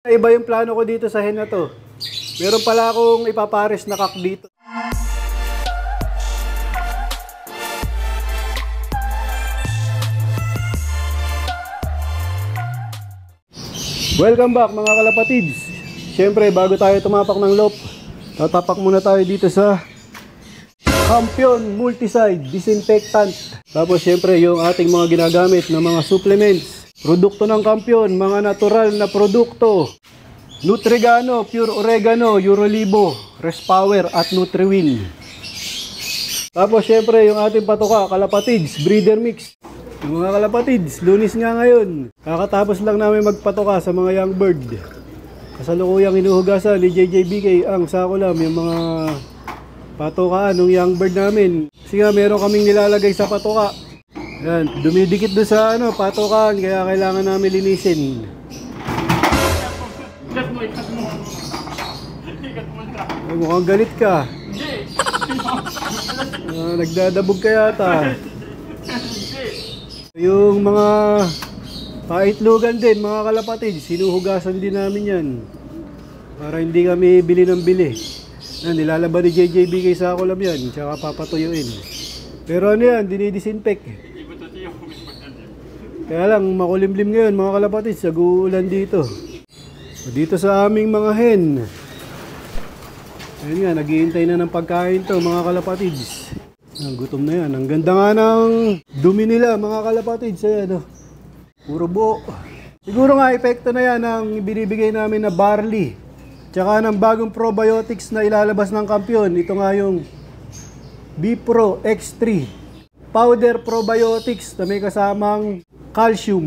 Iba yung plano ko dito sa hen na to. Meron pala akong ipapares na kak dito. Welcome back mga kalapatids. Siyempre bago tayo tumapak ng loop, tatapak muna tayo dito sa Campion Multicide Disinfectant. Tapos siyempre yung ating mga ginagamit na mga supplements, produkto ng Campion, mga natural na produkto. Nutrigano, Pure Oregano, Eurolibo, Respower at Nutriwin. Tapos syempre yung ating patoka, kalapatids, breeder mix. Yung mga kalapatids, Lunes nga ngayon. Kakatapos lang namin magpatoka sa mga young bird. Kasalukuyang inuhugasan ni JJBK ang sakulam yung mga patokaan ng young bird namin. Kasi nga meron kaming nilalagay sa patoka. Yan, dumidikit doon sa patokaan, kaya kailangan namin linisin. Ay, mukhang galit ka. Nagdadabog ka yata. Yung mga paitlugan din, mga kalapatids, sinuhugasan din namin yan. Para hindi kami bili ng bili. Nilalaban ni JJBK sa ako lang yan, tsaka papatuyuin. Pero ano yan, dinidisinfect. Kaya lang, makulimlim ngayon mga kalapatids, nag-uulan dito. Dito sa aming mga hen. Ayun nga, naghihintay na ng pagkain to mga kalapatids. Gutom na yan. Ang ganda nga ng dumi nila mga kalapatids. Ayan, puro buo. Siguro nga epekto na yan ang binibigay namin na barley. Tsaka ng bagong probiotics na ilalabas ng Campion. Ito nga yung B-Pro X3 Powder Probiotics na may kasamang calcium.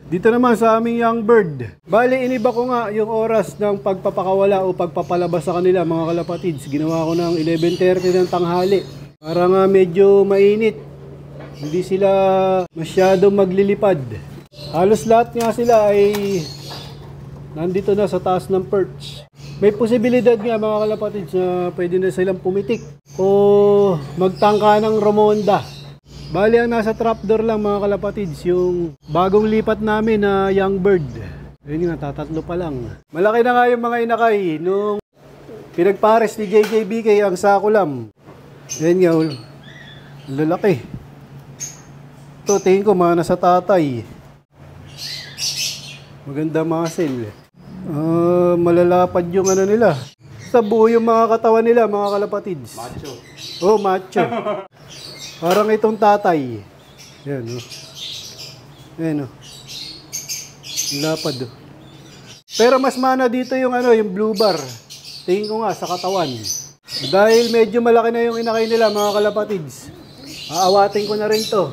Dito naman sa aming young bird. Bali, iniba ko nga yung oras ng pagpapakawala o pagpapalabas sa kanila mga kalapatids. Ginawa ko ng 11:30 ng tanghali. Para nga medyo mainit. Hindi sila masyadong maglilipad. Halos lahat nga sila ay nandito na sa taas ng perch. May posibilidad nga mga kalapatids na pwede na silang pumitik o magtangka ng Romonda. Bali ang nasa trapdoor lang mga kalapatids, yung bagong lipat namin na young bird. Ayun nga, tatatlo pa lang. Malaki na nga yung mga inakay nung pinagpares ni JJBK ang sakulam. Ayun nga, lalaki. Ito, tingin ko mga nasa tatay. Maganda muscle. Malalapad yung nila. Sa buo yung mga katawan nila mga kalapatids. Macho. Oh, macho. Parang itong tatay. Yan, Yan, lapad, Pero mas mana dito yung yung blue bar. Tingin ko nga sa katawan. Dahil medyo malaki na yung inakay nila mga kalapatids. Aawatin ko na rin to.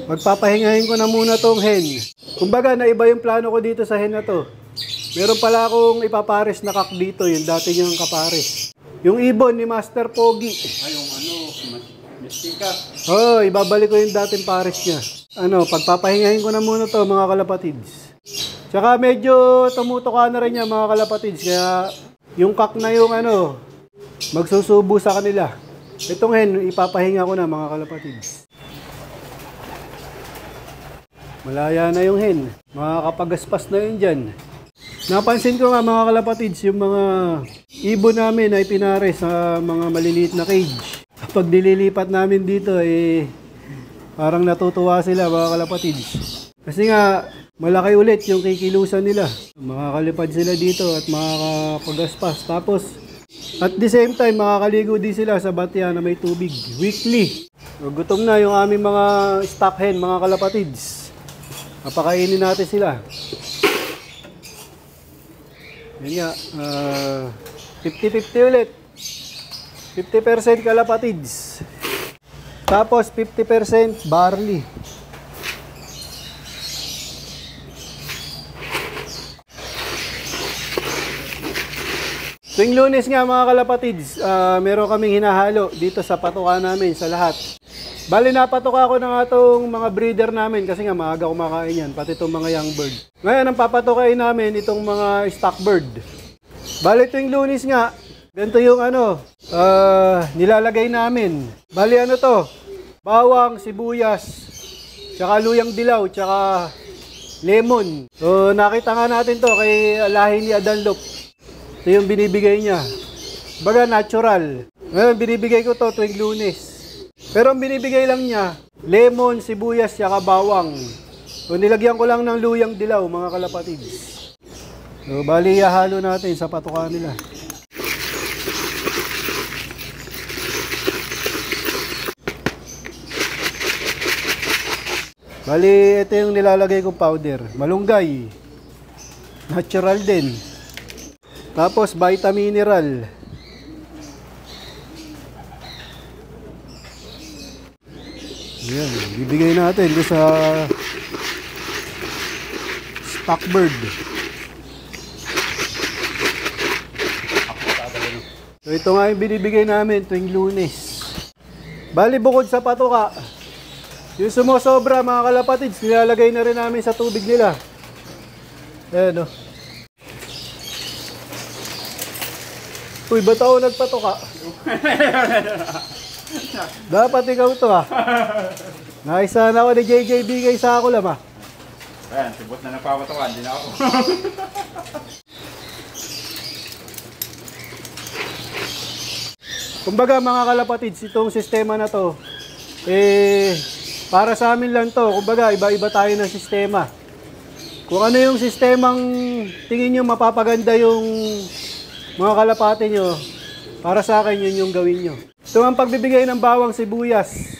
Magpapahingahin ko na muna tong hen. Kumbaga, naiba yung plano ko dito sa hen na to. Meron pala akong ipapares na kak dito, yung dati niyang kapares. Yung ibon ni Master Pogi. Ay, yung Mystica. Oh, ibabalik ko yung dating pares niya. Pagpapahingahin ko na muna to mga kalapatids. Tsaka medyo tumutuka na rin niya mga kalapatids. Kaya yung kak na yung magsusubo sa kanila. Itong hen, ipapahinga ko na mga kalapatids. Malaya na yung hen. Makakapagaspas na yun dyan. Napansin ko nga mga kalapatids, yung mga ibon namin ay pinares sa mga maliliit na cage. Kapag nililipat namin dito, parang natutuwa sila mga kalapatids. Kasi nga, malaki ulit yung kikilusan nila. Makakalipad sila dito at makakapagaspas. Tapos, at the same time, makakaligo din sila sa batya na may tubig. Weekly. Gutom na yung aming mga stock hen, mga kalapatids. Papakainin natin sila. Yan nga, 50-50 ulit. 50% kalapatids. Tapos 50% barley. Tuwing Lunes nga mga kalapatids, meron kaming hinahalo dito sa patuka namin sa lahat. Bali napatuka ko na nga itong mga breeder namin kasi nga maaga kumakain yan, pati itong mga young bird. Ngayon ang papatukain namin itong mga stock bird. Bali tuwing Lunes nga, ganito yung nilalagay namin. Bali to, bawang, sibuyas, tsaka luyang dilaw, tsaka lemon. So nakita nga natin to kay lahi ni Adanlop. Ito yung binibigay niya. Baga natural. Ngayon binibigay ko to tuwing Lunes. Pero ang binibigay lang niya, lemon, sibuyas, saka bawang. So nilagyan ko lang ng luyang dilaw mga kalapatids. So bali halo natin sa patuka nila. Bali, ito yung nilalagay kong powder. Malunggay. Natural din. Tapos, vitamin-mineral. Yan, bibigay natin doon sa stockbird. So, ito nga yung binibigay namin tuwing Lunes. Bali, bukod sa patuka, yung sumusobra mga kalapatids, nilalagay na rin namin sa tubig nila. Ayan o. Uy, ba't ako nagpatuka? Dapat ikaw to ah. Naisahan ako ni JJB kay sa ako lang ah. Ayan, sibot na nagpapatawa, hindi na ako. Kumbaga mga kalapatids, itong sistema na to, para sa amin lang to. Kumbaga, iba-iba tayo ng sistema. Kung ano yung sistemang tingin nyo mapapaganda yung mga kalapati nyo, para sa akin yun yung gawin nyo. Ito ang pagbibigay ng bawang, sibuyas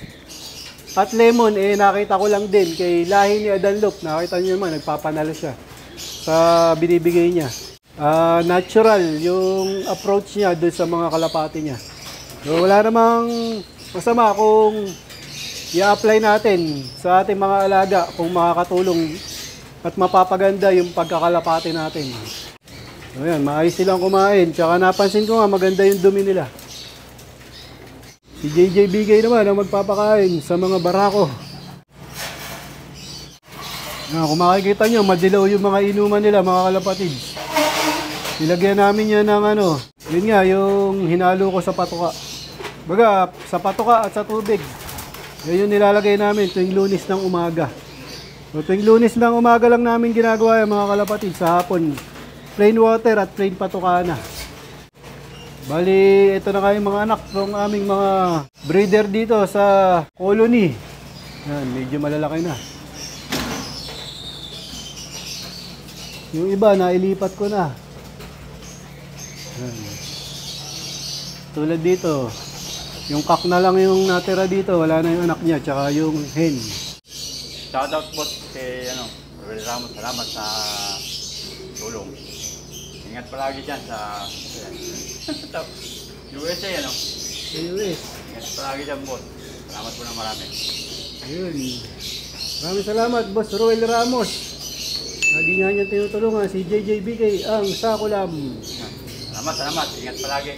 at lemon, nakita ko lang din kay lahi ni Adanlop. Nakita nyo naman, nagpapanalo siya sa binibigay niya. Natural yung approach niya doon sa mga kalapati niya. So, wala namang masama kung i-apply natin sa ating mga alaga kung makakatulong at mapapaganda yung pagkakalapati natin. So yan, maayos silang kumain. Tsaka napansin ko nga maganda yung dumi nila. Si JJBK naman ang magpapakain sa mga barako. Kung makikita nyo, madilaw yung mga inuman nila mga kalapatids. Nilagyan namin yan ng yun nga, yung hinalo ko sa patuka. Baga, sa patuka at sa tubig. Yan yung nilalagay namin tuwing Lunes ng umaga. So, tuwing Lunes ng umaga lang namin ginagawa yung mga kalapatid. Sa hapon, plain water at plain patuka na. Bali, ito na kayo mga anak ng aming mga breeder dito sa colony. Yan, medyo malalaki na. Yung iba, nailipat ko na. Yan. Tulad dito. Yung kak na lang yung natira dito, wala na yung anak niya, tsaka yung hen. Shoutout po kay Ruel Ramos, salamat sa tulong. Ingat palagi dyan sa USA, Sa US. Ingat palagi dyan, boss. Salamat po na marami. Ayun. Maraming salamat, Boss Ruel Ramos. Lagi nga niya tinutulungan si JJBK ang Sakulam. Salamat. Ingat palagi.